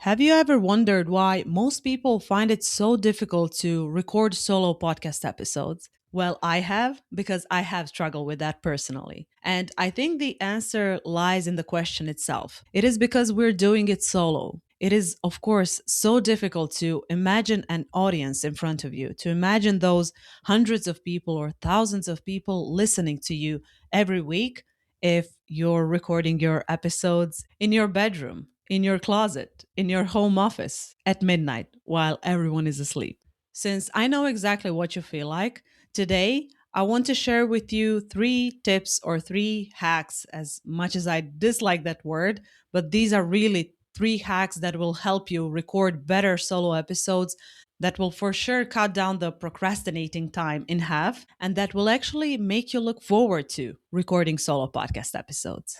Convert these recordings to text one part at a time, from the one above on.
Have you ever wondered why most people find it so difficult to record solo podcast episodes? Well, I have because I have struggled with that personally. And I think the answer lies in the question itself. It is because we're doing it solo. It is, of course, so difficult to imagine an audience in front of you, to imagine those hundreds of people or thousands of people listening to you every week if you're recording your episodes in your bedroom, in your closet, in your home office at midnight while everyone is asleep. Since I know exactly what you feel like, today I want to share with you three tips or three hacks, as much as I dislike that word, but these are really three hacks that will help you record better solo episodes that will for sure cut down the procrastinating time in half and that will actually make you look forward to recording solo podcast episodes.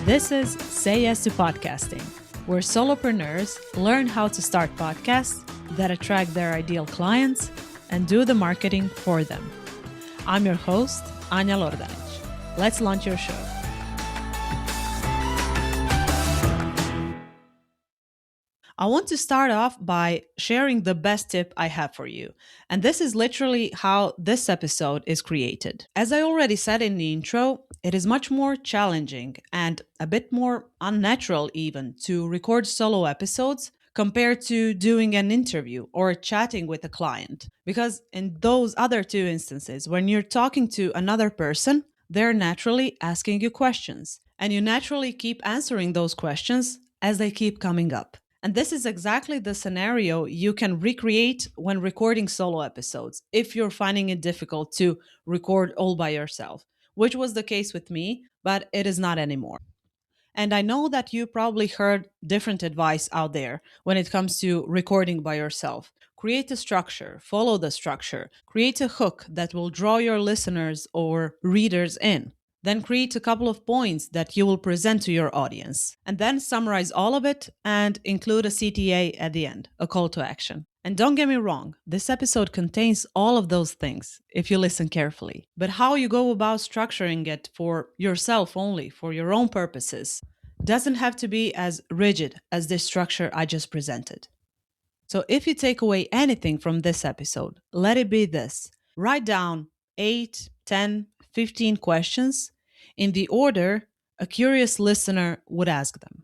This is Say Yes to Podcasting, where solopreneurs learn how to start podcasts that attract their ideal clients and do the marketing for them. I'm your host, Anja Lordanic. Let's launch your show. I want to start off by sharing the best tip I have for you. And this is literally how this episode is created. As I already said in the intro, it is much more challenging and a bit more unnatural even to record solo episodes compared to doing an interview or chatting with a client. Because in those other two instances, when you're talking to another person, they're naturally asking you questions. And you naturally keep answering those questions as they keep coming up. And this is exactly the scenario you can recreate when recording solo episodes if you're finding it difficult to record all by yourself, which was the case with me, but it is not anymore. And I know that you probably heard different advice out there when it comes to recording by yourself. Create a structure, follow the structure, create a hook that will draw your listeners or readers in. Then create a couple of points that you will present to your audience. And then summarize all of it and include a CTA at the end, a call to action. And don't get me wrong, this episode contains all of those things if you listen carefully. But how you go about structuring it for yourself only, for your own purposes, doesn't have to be as rigid as this structure I just presented. So if you take away anything from this episode, let it be this. Write down 8, 10, 15 questions in the order a curious listener would ask them.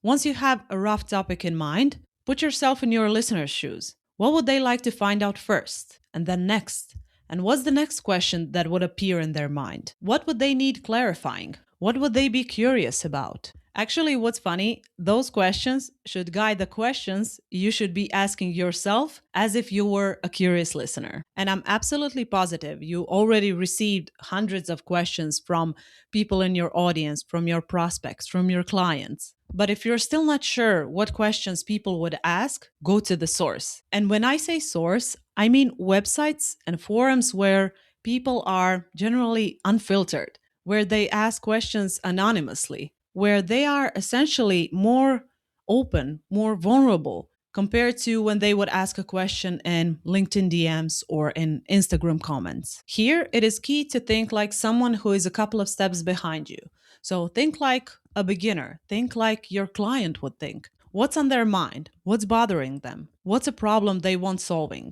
Once you have a rough topic in mind, put yourself in your listener's shoes. What would they like to find out first? And then next? And what's the next question that would appear in their mind? What would they need clarifying? What would they be curious about? Actually, what's funny, those questions should guide the questions you should be asking yourself as if you were a curious listener. And I'm absolutely positive you already received hundreds of questions from people in your audience, from your prospects, from your clients. But if you're still not sure what questions people would ask, go to the source. And when I say source, I mean websites and forums where people are generally unfiltered, where they ask questions anonymously, where they are essentially more open, more vulnerable compared to when they would ask a question in LinkedIn DMs or in Instagram comments. Here, it is key to think like someone who is a couple of steps behind you. So think like a beginner, think like your client would think. What's on their mind? What's bothering them? What's a problem they want solving?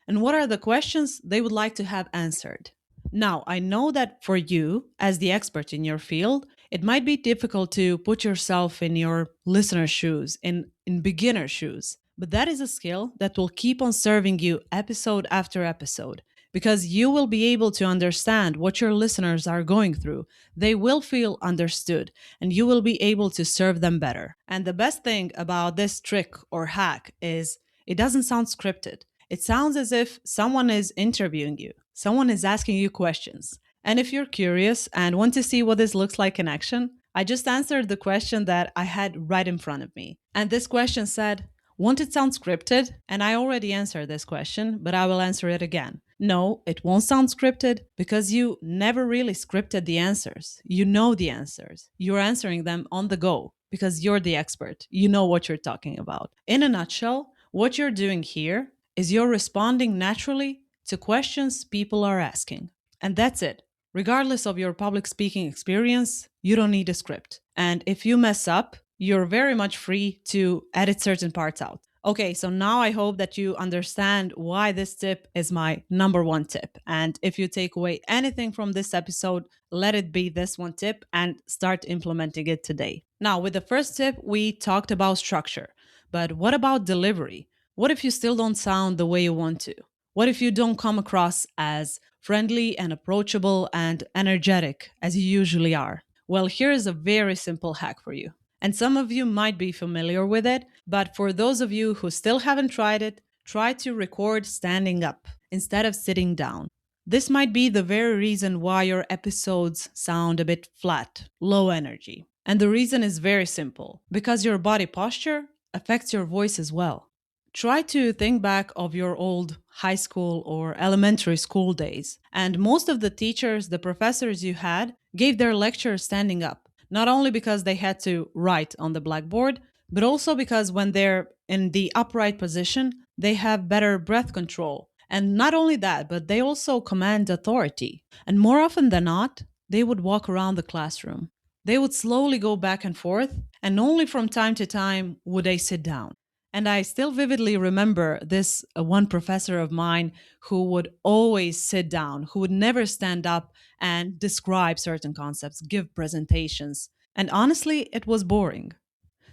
And what are the questions they would like to have answered? Now, I know that for you, as the expert in your field, it might be difficult to put yourself in your listener's shoes, in beginner shoes. But that is a skill that will keep on serving you episode after episode because you will be able to understand what your listeners are going through. They will feel understood and you will be able to serve them better. And the best thing about this trick or hack is it doesn't sound scripted. It sounds as if someone is interviewing you. Someone is asking you questions. And if you're curious and want to see what this looks like in action, I just answered the question that I had right in front of me. And this question said, won't it sound scripted? And I already answered this question, but I will answer it again. No, it won't sound scripted because you never really scripted the answers. You know the answers. You're answering them on the go because you're the expert. You know what you're talking about. In a nutshell, what you're doing here is you're responding naturally to questions people are asking. And that's it. Regardless of your public speaking experience, you don't need a script. And if you mess up, you're very much free to edit certain parts out. Okay, so now I hope that you understand why this tip is my number one tip. And if you take away anything from this episode, let it be this one tip and start implementing it today. Now, with the first tip, we talked about structure. But what about delivery? What if you still don't sound the way you want to? What if you don't come across as friendly and approachable and energetic as you usually are? Well, here is a very simple hack for you. And some of you might be familiar with it, but for those of you who still haven't tried it, try to record standing up instead of sitting down. This might be the very reason why your episodes sound a bit flat, low energy. And the reason is very simple because your body posture affects your voice as well. Try to think back of your old high school or elementary school days. And most of the teachers, the professors you had, gave their lectures standing up, not only because they had to write on the blackboard, but also because when they're in the upright position, they have better breath control. And not only that, but they also command authority. And more often than not, they would walk around the classroom. They would slowly go back and forth, and only from time to time would they sit down. And I still vividly remember this one professor of mine who would always sit down, who would never stand up and describe certain concepts, give presentations. And honestly, it was boring.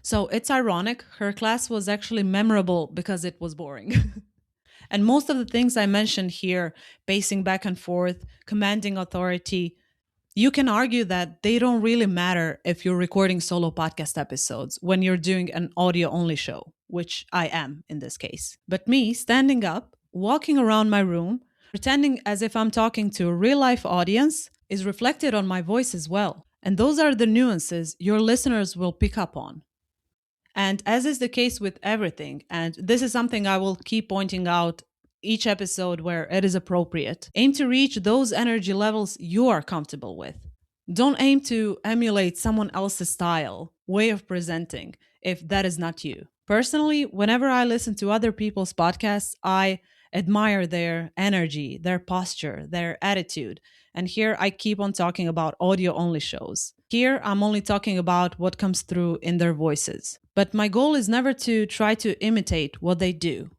So it's ironic, her class was actually memorable because it was boring. And most of the things I mentioned here, pacing back and forth, commanding authority, you can argue that they don't really matter if you're recording solo podcast episodes when you're doing an audio only show, which I am in this case. But me standing up, walking around my room, pretending as if I'm talking to a real life audience is reflected on my voice as well. And those are the nuances your listeners will pick up on. And as is the case with everything, and this is something I will keep pointing out each episode where it is appropriate, aim to reach those energy levels you are comfortable with. Don't aim to emulate someone else's style, way of presenting, if that is not you. Personally, whenever I listen to other people's podcasts, I admire their energy, their posture, their attitude. And here I keep on talking about audio only shows. Here I'm only talking about what comes through in their voices. But my goal is never to try to imitate what they do.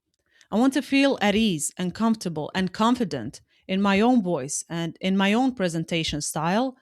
I want to feel at ease and comfortable and confident in my own voice and in my own presentation style.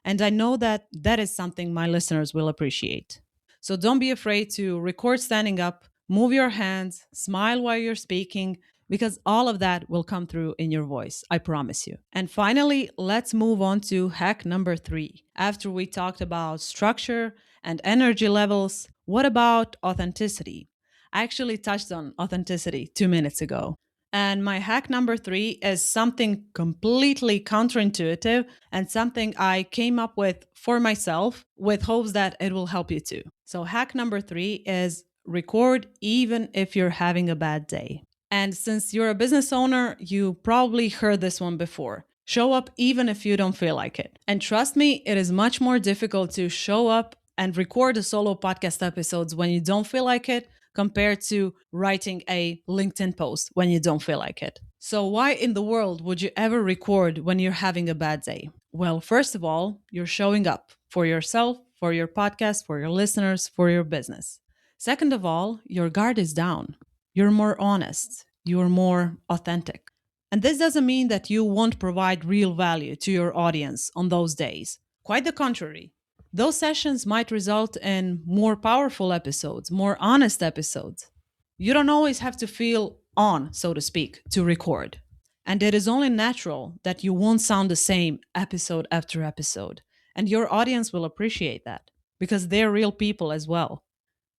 And I know that that is something my listeners will appreciate. So don't be afraid to record standing up, move your hands, smile while you're speaking, because all of that will come through in your voice, I promise you. And finally, let's move on to hack number 3. After we talked about structure and energy levels, what about authenticity? I actually touched on authenticity 2 minutes ago. And my hack number 3 is something completely counterintuitive and something I came up with for myself with hopes that it will help you too. So, hack number 3 is record even if you're having a bad day. And since you're a business owner, you probably heard this one before. Show up even if you don't feel like it. And trust me, it is much more difficult to show up and record a solo podcast episodes when you don't feel like it compared to writing a LinkedIn post when you don't feel like it. So why in the world would you ever record when you're having a bad day? Well, first of all, you're showing up for yourself, for your podcast, for your listeners, for your business. Second of all, your guard is down. You're more honest. You're more authentic. And this doesn't mean that you won't provide real value to your audience on those days. Quite the contrary. Those sessions might result in more powerful episodes, more honest episodes. You don't always have to feel on, so to speak, to record. And it is only natural that you won't sound the same episode after episode. And your audience will appreciate that because they're real people as well.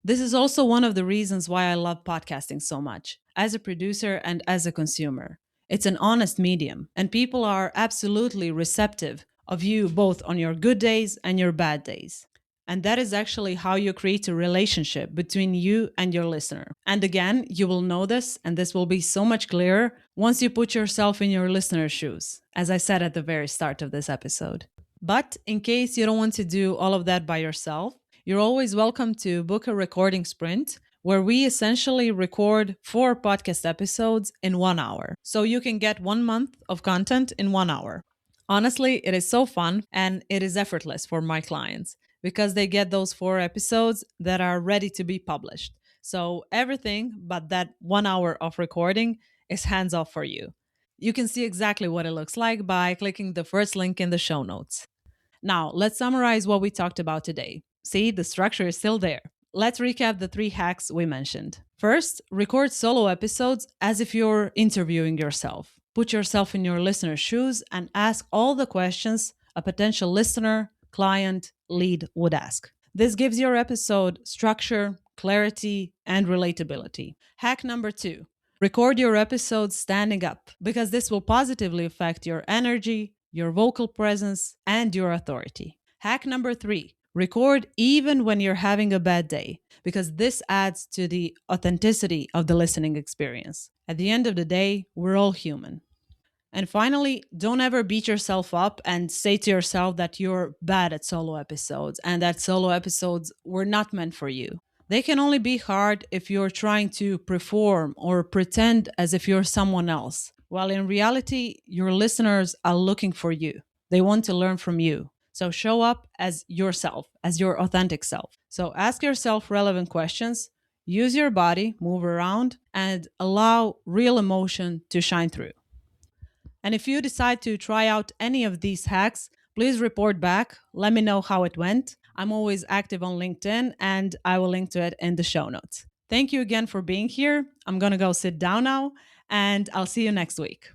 This is also one of the reasons why I love podcasting so much, as a producer and as a consumer. It's an honest medium, and people are absolutely receptive of you both on your good days and your bad days. And that is actually how you create a relationship between you and your listener. And again, you will know this, and this will be so much clearer once you put yourself in your listener's shoes, as I said at the very start of this episode. But in case you don't want to do all of that by yourself, you're always welcome to book a recording sprint where we essentially record 4 podcast episodes in 1 hour. So you can get 1 month of content in 1 hour. Honestly, it is so fun and it is effortless for my clients because they get those 4 episodes that are ready to be published. So everything but that 1 hour of recording is hands off for you. You can see exactly what it looks like by clicking the first link in the show notes. Now, let's summarize what we talked about today. See, the structure is still there. Let's recap the 3 hacks we mentioned. First, record solo episodes as if you're interviewing yourself. Put yourself in your listener's shoes and ask all the questions a potential listener, client, lead would ask. This gives your episode structure, clarity, and relatability. Hack number 2, record your episodes standing up because this will positively affect your energy, your vocal presence, and your authority. Hack number 3, record even when you're having a bad day because this adds to the authenticity of the listening experience. At the end of the day, we're all human. And finally, don't ever beat yourself up and say to yourself that you're bad at solo episodes and that solo episodes were not meant for you. They can only be hard if you're trying to perform or pretend as if you're someone else, while in reality, your listeners are looking for you. They want to learn from you. So show up as yourself, as your authentic self. So ask yourself relevant questions, use your body, move around, and allow real emotion to shine through. And if you decide to try out any of these hacks, please report back. Let me know how it went. I'm always active on LinkedIn and I will link to it in the show notes. Thank you again for being here. I'm going to go sit down now and I'll see you next week.